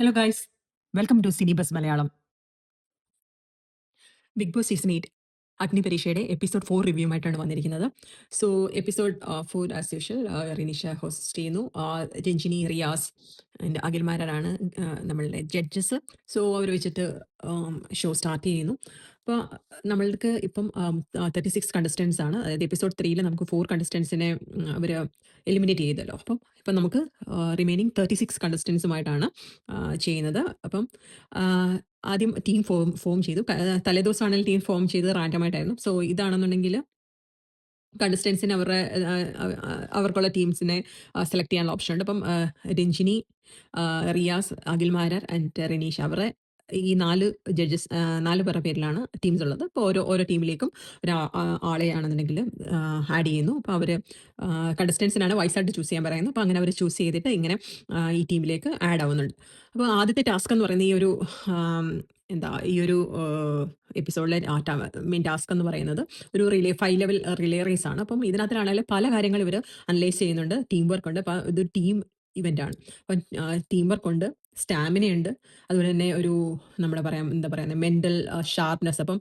Hello guys, welcome to Cinebuzz Malayalam. Bigg Boss season 8 അഗ്നിപരീക്ഷയുടെ episode 4 റിവ്യൂമായിട്ടാണ് വന്നിരിക്കുന്നത്. So episode 4 as usual Rinisha host ചെയ്യുന്നു. Ranjini, Riyas and അഖിൽമാരാണ് നമ്മളുടെ ജഡ്ജസ്. സോ അവർ വെച്ചിട്ട് ഷോ സ്റ്റാർട്ട് ചെയ്യുന്നു. അപ്പോൾ നമ്മൾക്ക് ഇപ്പം 36 കണ്ടസ്റ്റൻസ് ആണ്. അതായത് എപ്പിസോഡ് 3 നമുക്ക് 4 കണ്ടസ്റ്റൻസിനെ അവർ എലിമിനേറ്റ് ചെയ്തല്ലോ. അപ്പം ഇപ്പം നമുക്ക് റിമൈനിങ് 36 കണ്ടസ്റ്റൻസുമായിട്ടാണ് ചെയ്യുന്നത്. അപ്പം ആദ്യം ടീം ഫോം ചെയ്തു. തലേദിവസമാണെങ്കിൽ ടീം ഫോം ചെയ്തത് റാൻഡമായിട്ടായിരുന്നു. സോ ഇതാണെന്നുണ്ടെങ്കിൽ കണ്ടസ്റ്റൻസിന് അവരുടെ അവർക്കുള്ള ടീംസിനെ സെലക്ട് ചെയ്യാനുള്ള ഓപ്ഷൻ ഉണ്ട്. അപ്പം രഞ്ജിനി, റിയാസ്, അഖിൽമാരാർ ആൻഡ് റെനീഷ് അവരുടെ ഈ 4 ജഡ്ജസ് 4 പേരുടെ പേരിലാണ് ടീംസ് ഉള്ളത്. അപ്പോൾ ഓരോ ടീമിലേക്കും ആളെയാണെന്നുണ്ടെങ്കിൽ ആഡ് ചെയ്യുന്നു. അപ്പോൾ അവർ കണ്ടസ്റ്റൻസിനാണ് വൈസായിട്ട് ചൂസ് ചെയ്യാൻ പറയുന്നത്. അപ്പോൾ അങ്ങനെ അവർ ചൂസ് ചെയ്തിട്ട് ഇങ്ങനെ ഈ ടീമിലേക്ക് ആഡ് ആവുന്നുണ്ട്. അപ്പോൾ ആദ്യത്തെ ടാസ്ക് എന്ന് പറയുന്നത് ഈ ഒരു എപ്പിസോഡിലെ മെയിൻ ടാസ്ക് എന്ന് പറയുന്നത് ഒരു 5 ലെവൽ റിലേ റേസ് ആണ്. അപ്പം ഇതിനകത്തിലാണെങ്കിൽ പല കാര്യങ്ങൾ ഇവർ അനലൈസ് ചെയ്യുന്നുണ്ട്. ടീം വർക്ക് ഉണ്ട്. അപ്പോൾ ഇതൊരു ടീം ഇവൻ്റ് ആണ്. അപ്പം ടീം വർക്ക് ഉണ്ട്, സ്റ്റാമിന ഉണ്ട്, അതുപോലെ തന്നെ നമ്മുടെ എന്താ പറയുന്നത്, മെൻ്റൽ ഷാർപ്നെസ്. അപ്പം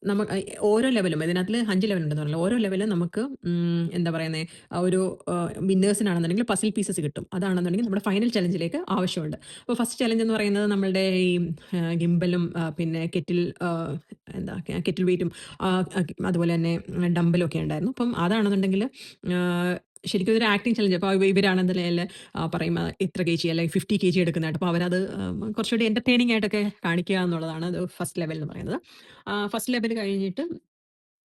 നമ്മ ഓരോ ലെവലും ഇതിനകത്തിൽ 5 ലെവൽ ഉണ്ടെന്ന് പറഞ്ഞല്ലോ. ഓരോ ലെവലും നമുക്ക് എന്താ പറയുന്നത്, ഒരു വിന്നേഴ്സിനാണെന്നുണ്ടെങ്കിൽ പസിൽ പീസസ് കിട്ടും. അതാണെന്നുണ്ടെങ്കിൽ നമ്മുടെ ഫൈനൽ ചലഞ്ചിലേക്ക് ആവശ്യമുണ്ട്. അപ്പോൾ ഫസ്റ്റ് ചലഞ്ച് എന്ന് പറയുന്നത് നമ്മളുടെ ഈ ഗിംബലും പിന്നെ കെറ്റിൽ വെയിറ്റും അതുപോലെ തന്നെ ഡമ്പലും ഒക്കെ ഉണ്ടായിരുന്നു. അപ്പം അതാണെന്നുണ്ടെങ്കിൽ ശരിക്കും ഇതൊരു ആക്ടിങ് ചലഞ്ച്. അപ്പോൾ ഇവരാണെന്നുണ്ടെങ്കിൽ പറയും ഇത്ര കെ ജി അല്ലെങ്കിൽ 50 kg എടുക്കുന്നതായിട്ട്. അപ്പോൾ അവരത് കുറച്ചുകൂടി എൻ്റർടൈനിങ് ആയിട്ടൊക്കെ കാണിക്കുക എന്നുള്ളതാണ് ഫസ്റ്റ് ലെവൽ എന്ന് പറയുന്നത്. ഫസ്റ്റ് ലെവൽ കഴിഞ്ഞിട്ട്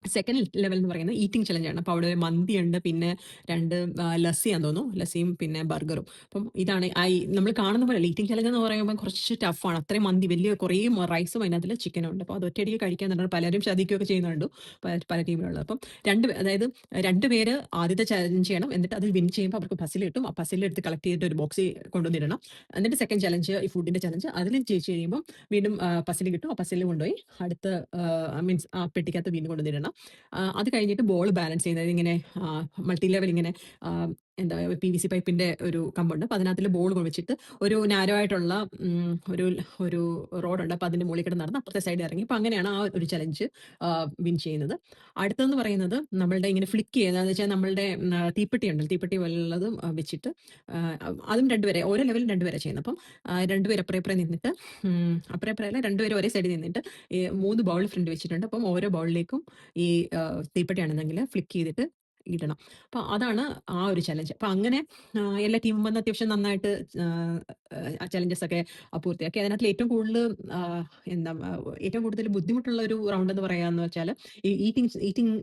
സെക്കൻഡ് ലെവൽ എന്ന് പറയുന്നത് ഈറ്റിംഗ് ചലഞ്ചാണ്. അപ്പോൾ അവിടെ മന്തിയുണ്ട്, പിന്നെ 2 ലസ്സിയാന്ന് തോന്നുന്നു, ലസ്സിയും പിന്നെ ബർഗറും. അപ്പം ഇതാണ് നമ്മൾ കാണുന്ന പോലെ ഈറ്റിംഗ് ചലഞ്ച് എന്ന് പറയുമ്പോൾ കുറച്ച് ടഫാണ്. അത്രയും മന്തി വലിയ കുറേ റൈസും അതിനകത്തിൽ ചിക്കനും ഉണ്ട്. അപ്പോൾ അത് ഒറ്റയടിക്ക് കഴിക്കാൻ തന്നെ പലരും ചതിക്കുകയൊക്കെ ചെയ്യുന്നുണ്ട് പല ടീമിലുള്ളത്. അപ്പം അതായത് 2 പേര് ആദ്യത്തെ ചലഞ്ച് ചെയ്യണം. എന്നിട്ട് അത് വിൻ ചെയ്യുമ്പോൾ അവർക്ക് പസിൽ കിട്ടും. ആ പസിൽ എടുത്ത് കളക്ട് ചെയ്തിട്ട് ഒരു ബോക്സിൽ കൊണ്ടുവന്നിടണം. എന്നിട്ട് സെക്കൻഡ് ചലഞ്ച് ഈ ഫുഡിൻ്റെ ചലഞ്ച്, അതിൽ ജയിച്ച് കഴിയുമ്പോൾ വീണ്ടും പസിൽ കിട്ടും. ആ പസിൽ കൊണ്ടുപോയി അടുത്ത മീൻസ് ആ പെട്ടിക്കകത്ത് വീണ്ടും കൊണ്ടുവന്നിടണം. അത് കഴിഞ്ഞിട്ട് ബോൾ ബാലൻസ് ചെയ്യുന്നത് ഇങ്ങനെ മൾട്ടി ലെവൽ ഇങ്ങനെ എന്താ PVC പൈപ്പിൻ്റെ ഒരു കമ്പുണ്ട്. അപ്പോൾ അതിനകത്തിൽ ബോൾ വെച്ചിട്ട് ഒരു നാരോ ആയിട്ടുള്ള ഒരു റോഡുണ്ട്. അപ്പോൾ അതിൻ്റെ മുകളിൽ കൂടെ നടന്ന് അപ്പുറത്തെ സൈഡ് ഇറങ്ങി. അപ്പോൾ അങ്ങനെയാണ് ആ ഒരു ചലഞ്ച് വിൻ ചെയ്യുന്നത്. അടുത്തതെന്ന് പറയുന്നത് നമ്മളുടെ ഇങ്ങനെ ഫ്ലിക്ക് ചെയ്യുന്നതെന്ന് വെച്ചാൽ നമ്മളുടെ തീപ്പെട്ടി ഉണ്ടല്ലോ, തീപ്പെട്ടി പോലുള്ളത് വെച്ചിട്ട് അതും 2 പേരെ ഓരോ ലെവലും 2 പേരെ ചെയ്യുന്നത്. അപ്പം 2 പേര് അപ്പുറം നിന്നിട്ട് അപ്പുറം 2 പേര് ഒരേ സൈഡിൽ നിന്നിട്ട് 3 ബൗൾ ഫ്രണ്ട് വെച്ചിട്ടുണ്ട്. അപ്പം ഓരോ ബൗളിലേക്കും ഈ തീപ്പെട്ടിയാണെന്നെങ്കിൽ ഫ്ലിക്ക് ചെയ്തിട്ട് ഇടണം. അപ്പോൾ അതാണ് ആ ഒരു ചലഞ്ച്. അപ്പോൾ അങ്ങനെ എല്ലാ ടീമും വന്ന് അത്യാവശ്യം നന്നായിട്ട് ചലഞ്ചസ് ഒക്കെ പൂർത്തിയാക്കി. അതിനകത്തിൽ ഏറ്റവും കൂടുതൽ ഏറ്റവും കൂടുതൽ ബുദ്ധിമുട്ടുള്ള ഒരു റൗണ്ട് എന്ന് പറയാന്ന് വെച്ചാൽ ഈ ഈറ്റിംഗ്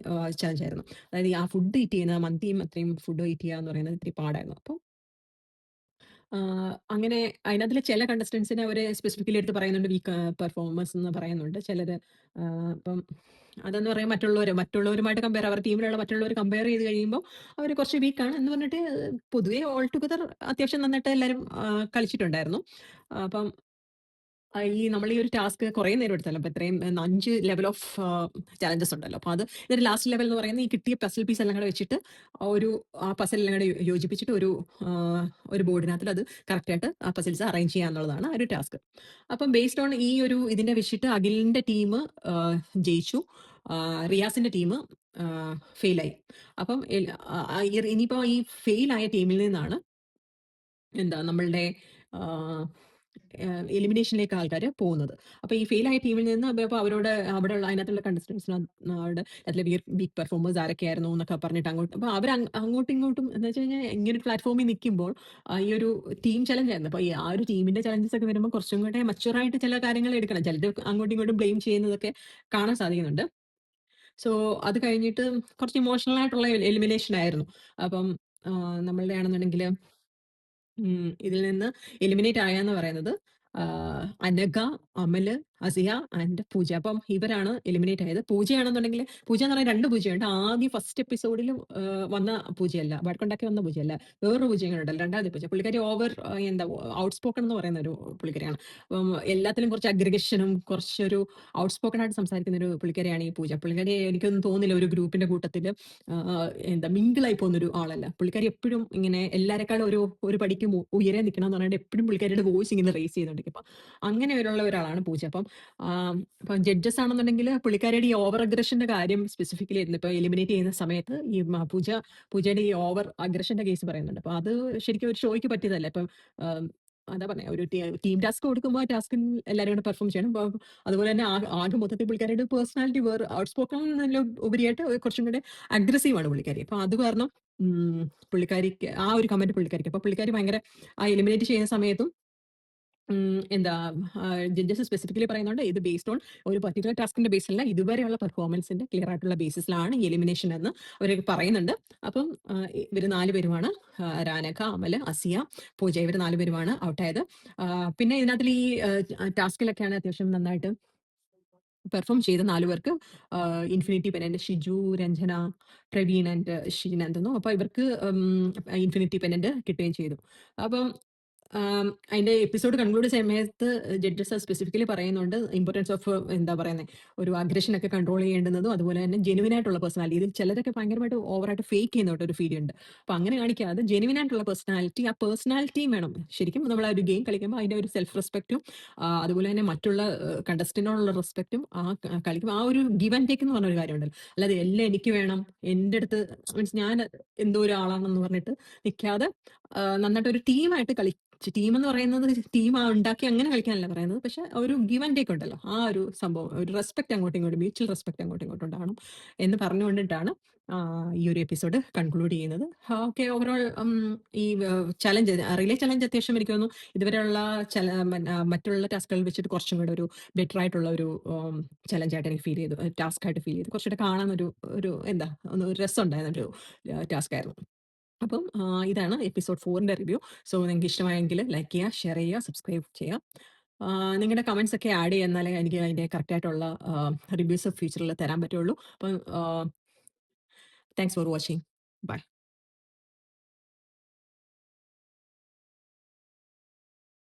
ചലഞ്ച് ആയിരുന്നു. അതായത് ആ ഫുഡ് ഈറ്റ് ചെയ്യുന്ന മന്തിയും അത്രയും ഫുഡ് ഈറ്റ് ചെയ്യുക എന്ന് പറയുന്നത് ഇത്തിരി പാടായിരുന്നു. അപ്പോൾ അങ്ങനെ അതിനകത്തില് ചില കണ്ടസ്റ്റൻസിനെ അവര് സ്പെസിഫിക്കലി എടുത്ത് പറയുന്നുണ്ട്, വീക്ക് പെർഫോമേഴ്സ് എന്ന് പറയുന്നുണ്ട്. ചിലര് അപ്പം അതെന്ന് പറയാൻ മറ്റുള്ളവരുമായിട്ട് അവരുടെ ടീമിലുള്ള മറ്റുള്ളവർ കമ്പയർ ചെയ്ത് കഴിയുമ്പോൾ അവര് കുറച്ച് വീക്കാണ് എന്ന് പറഞ്ഞിട്ട് പൊതുവെ ഓൾ ടുഗദർ അത്യാവശ്യം നന്നായിട്ട് എല്ലാവരും കളിച്ചിട്ടുണ്ടായിരുന്നു. അപ്പം നമ്മൾ ഈ ഒരു ടാസ്ക് കുറേ നേരം എടുത്തല്ലോ. അപ്പോൾ ഇത്രയും 5 ലെവൽ ഓഫ് ചാലഞ്ചസ് ഉണ്ടല്ലോ. അപ്പോൾ ഇതിന്റെ ലാസ്റ്റ് ലെവൽ എന്ന് പറയുന്നത് ഈ കിട്ടിയ പസിൽ പീസ് എല്ലാം കൂടെ വെച്ചിട്ട് ആ പസിൽ എല്ലാം കൂടെ യോജിപ്പിച്ചിട്ട് ഒരു ബോർഡിനകത്തിൽ അത് കറക്റ്റായിട്ട് ആ പസിൽസ് അറേഞ്ച് ചെയ്യുക എന്നുള്ളതാണ് ആ ഒരു ടാസ്ക്. അപ്പം ബേസ്ഡ് ഓൺ ഇതിനെ വെച്ചിട്ട് അഖിലിന്റെ ടീം ജയിച്ചു, റിയാസിന്റെ ടീം ഫെയിലായി. അപ്പം ഇനിയിപ്പോൾ ഈ ഫെയിലായ ടീമിൽ നിന്നാണ് നമ്മളുടെ എലിമിനേഷനിലേക്ക് ആൾക്കാർ പോകുന്നത്. അപ്പോൾ ഈ ഫെയിലായ ടീമിൽ നിന്ന് അപ്പോൾ അവിടെയുള്ള അതിനകത്തുള്ള കണ്ടസ്റ്റൻസിനോട് അതിലെ വീക്ക് പെർഫോമേഴ്സ് ആരൊക്കെയായിരുന്നു എന്നൊക്കെ പറഞ്ഞിട്ട് അപ്പോൾ അങ്ങോട്ടും ഇങ്ങോട്ടും എന്ന് വെച്ച് കഴിഞ്ഞാൽ ഇങ്ങനെ ഒരു പ്ലാറ്റ്ഫോമിൽ നിൽക്കുമ്പോൾ ഈ ഒരു ടീം ചലഞ്ച് ആയിരുന്നു. അപ്പോൾ ഈ ആ ഒരു ടീമിന്റെ ചലഞ്ചസ് ഒക്കെ വരുമ്പോൾ കുറച്ചും കൂടെ മച്ചുവറായിട്ട് ചില കാര്യങ്ങൾ എടുക്കണം. ചിലത് അങ്ങോട്ടും ഇങ്ങോട്ടും ബ്ലെയിം ചെയ്യുന്നതൊക്കെ കാണാൻ സാധിക്കുന്നുണ്ട്. സോ അത് കഴിഞ്ഞിട്ട് കുറച്ച് ഇമോഷണൽ ആയിട്ടുള്ള എലിമിനേഷൻ ആയിരുന്നു. അപ്പം നമ്മളുടെ ആണെന്നുണ്ടെങ്കിൽ ഇതിൽ നിന്ന് എലിമിനേറ്റ് ആയാന്ന് പറയുന്നത് അനഘ, അമല്, അസിയ ആൻഡ് പൂജ. അപ്പം ഇവരാണ് എലിമിനേറ്റ് ആയത്. പൂജയാണെന്നുണ്ടെങ്കിൽ പൂജ എന്ന് പറഞ്ഞാൽ 2 പൂജയുണ്ട്. ആദ്യം ഫസ്റ്റ് എപ്പിസോഡിൽ വന്ന പൂജയല്ല, വഴക്കുണ്ടാക്കി വന്ന പൂജയല്ല. വേറൊരു പൂജയും കൂടെ ഉണ്ടല്ലോ, രണ്ടാമത്തെ പൂജ. പുള്ളിക്കാരി എന്താ ഔട്ട് സ്പോക്കൺ എന്ന് പറയുന്ന ഒരു പുള്ളിക്കാരിയാണ്. എല്ലാത്തിലും കുറച്ച് അഗ്രഗഷനും കുറച്ചൊരു ഔട്ട് സ്പോക്കൺ ആയിട്ട് സംസാരിക്കുന്ന ഒരു പുള്ളിക്കാരിയാണ് ഈ പൂജ. പുള്ളിക്കാരി എനിക്കൊന്നും തോന്നുന്നില്ല ഒരു ഗ്രൂപ്പിന്റെ കൂട്ടത്തിൽ എന്താ മിങ്കിളായി പോകുന്നൊരു ആളല്ല. പുള്ളിക്കാരി എപ്പോഴും ഇങ്ങനെ എല്ലാരെക്കാളും ഒരു പടിക്ക് ഉയരെ നിൽക്കണം എന്ന് പറഞ്ഞിട്ട് എപ്പോഴും പുള്ളിക്കാരിയുടെ വോയിസ് ഇങ്ങനെ റേസ് ചെയ്തുകൊണ്ടിരിക്കും. അപ്പം അങ്ങനെ ഉള്ള ഒരാളാണ് പൂജ. ഇപ്പം ജഡ്ജസ് ആണെന്നുണ്ടെങ്കിൽ പുള്ളിക്കാരിയുടെ ഈ ഓവർ അഗ്രഷന്റെ കാര്യം സ്പെസിഫിക്കലി ആയിരുന്നു. ഇപ്പൊ എലിമിനേറ്റ് ചെയ്യുന്ന സമയത്ത് ഈ പൂജയുടെ ഈ ഓവർ അഗ്രഷന്റെ കേസ് പറയുന്നുണ്ട്. അപ്പൊ അത് ശരിക്കും ഒരു ഷോയ്ക്ക് പറ്റിയതല്ല. ഇപ്പം അതാ പറഞ്ഞ ഒരു ടീം ടാസ്ക് കൊടുക്കുമ്പോൾ ആ ടാസ്കിൽ എല്ലാവരും കൂടെ പെർഫോം ചെയ്യണം. അപ്പൊ അതുപോലെ തന്നെ ആകെ മൊത്തത്തിൽ പുള്ളിക്കാരിയുടെ പേഴ്സണാലിറ്റി വേറെ ഔട്ട് സ്പോക്കൺ ഉപരിയായിട്ട് കുറച്ചും കൂടെ അഗ്രസീവ് ആണ് പുള്ളിക്കാരി. അപ്പൊ അത് കാരണം പുള്ളിക്കാരിക്ക് ആ ഒരു കമന്റ് പുള്ളിക്കാരിക്ക്. അപ്പൊ പുള്ളിക്കാരി ഭയങ്കര ആ എലിമിനേറ്റ് ചെയ്യുന്ന സമയത്തും എന്താ ജഡ്ജസ് സ്പെസിഫിക്കലി പറയുന്നുണ്ട് ഇത് ബേസ്ഡ് ഓൺ ഒരു പർട്ടിക്കുലർ ടാസ്കിന്റെ ബേസിലല്ല, ഇതുവരെയുള്ള പെർഫോമൻസിന്റെ ക്ലിയർ ആയിട്ടുള്ള ബേസിസിലാണ് ഈ എലിമിനേഷൻ എന്ന് അവർ പറയുന്നുണ്ട്. അപ്പം ഇവർ 4 പേരുമാണ്, രാനക, അമല്, അസിയ, പൂജ, ഇവർ 4 പേരുമാണ് ഔട്ടായത്. പിന്നെ ഇതിനകത്തിൽ ഈ ടാസ്കിലൊക്കെയാണ് അത്യാവശ്യം നന്നായിട്ട് പെർഫോം ചെയ്ത 4 പേർക്ക് ഇൻഫിനിറ്റി പെനന്റ്, ഷിജു, രഞ്ജന, പ്രവീൺ ആൻഡ് ഷീന എന്തെന്നോ. അപ്പൊ ഇവർക്ക് ഇൻഫിനിറ്റി പെനന്റ് കിട്ടുകയും ചെയ്തു. അപ്പം അതിന്റെ എപ്പിസോഡ് കൺക്ലൂഡ് സമയത്ത് ജഡ്ജസ് സ്പെസിഫിക്കലി പറയുന്നുണ്ട് ഇമ്പോർട്ടൻസ് ഓഫ് എന്താ പറയുന്നത്, ഒരു അഗ്രഷൻ ഒക്കെ കൺട്രോൾ ചെയ്യേണ്ടുന്നതും അതുപോലെ തന്നെ ജെനുവിൻ ആയിട്ടുള്ള പേഴ്സണാലിറ്റി. ഇതിൽ ചിലരൊക്കെ ഭയങ്കരമായിട്ട് ഓവറായിട്ട് ഫേക്ക് ചെയ്യുന്നതായിട്ട് ഒരു ഫീൽ ഉണ്ട്. അപ്പൊ അങ്ങനെ കാണിക്കാതെ ജെനുവിൻ ആയിട്ടുള്ള പേഴ്സണാലിറ്റി, ആ പേഴ്സണാലിറ്റിയും വേണം. ശരിക്കും നമ്മൾ ആ ഒരു ഗെയിം കളിക്കുമ്പോൾ അതിന്റെ ഒരു സെൽഫ് റെസ്പെക്റ്റും അതുപോലെ തന്നെ മറ്റുള്ള കണ്ടസ്റ്റന്റിനോടുള്ള റെസ്പെക്റ്റും കളിക്കുമ്പോൾ ആ ഒരു ഗിവ് ആൻഡ് ടേക്ക് എന്ന് പറഞ്ഞ ഒരു കാര്യമുണ്ടല്ലോ. അല്ലാതെ എല്ലാം എനിക്ക് വേണം, എൻ്റെ അടുത്ത് മീൻസ് ഞാൻ എന്തോ ഒരാളാണെന്ന് പറഞ്ഞിട്ട് നിൽക്കാതെ നന്നായിട്ട് ഒരു ടീമായിട്ട് ടീം എന്ന് പറയുന്നത് ടീം ഉണ്ടാക്കി അങ്ങനെ കളിക്കാനല്ല പറയുന്നത്. പക്ഷെ ഒരു ഗിവ് ആൻഡ് ടേക്ക് ഉണ്ടല്ലോ, ആ ഒരു സംഭവം, ഒരു റെസ്പെക്ട് അങ്ങോട്ടും ഇങ്ങോട്ടും, മ്യൂച്വൽ റെസ്പെക്ട് അങ്ങോട്ടും ഇങ്ങോട്ടും ഉണ്ടാവണം എന്ന് പറഞ്ഞുകൊണ്ടിട്ടാണ് ഈ ഒരു എപ്പിസോഡ് കൺക്ലൂഡ് ചെയ്യുന്നത്. ഓക്കെ, ഓവറോൾ ഈ ചലഞ്ച്, റിലേ ചലഞ്ച് അത്യാവശ്യം എനിക്ക് തോന്നുന്നു ഇതുവരെയുള്ള മറ്റുള്ള ടാസ്കുകൾ വെച്ചിട്ട് കുറച്ചും കൂടെ ഒരു ബെറ്റർ ആയിട്ടുള്ള ഒരു ചലഞ്ചായിട്ട് എനിക്ക് ഫീൽ ചെയ്തു, ടാസ്ക് ആയിട്ട് ഫീൽ ചെയ്തു. കുറച്ചുകൂടെ കാണാൻ ഒരു എന്താ ഒരു രസം ഉണ്ടായിരുന്ന ഒരു ടാസ്ക് ആയിരുന്നു. അപ്പം ഇതാണ് എപ്പിസോഡ് 4ന്റെ റിവ്യൂ. സോ നിങ്ങൾക്ക് ഇഷ്ടമായെങ്കിൽ ലൈക്ക് ചെയ്യുക, ഷെയർ ചെയ്യുക, സബ്സ്ക്രൈബ് ചെയ്യുക. നിങ്ങളുടെ കമന്റ്സ് ഒക്കെ ആഡ് ചെയ്യുക, എന്നാലേ എനിക്ക് അതിൻ്റെ കറക്റ്റ് ആയിട്ടുള്ള റിവ്യൂസ് ഫ്യൂച്ചറിൽ തരാൻ പറ്റുള്ളൂ. അപ്പം താങ്ക്സ് ഫോർ വാച്ചിങ്. ബൈ.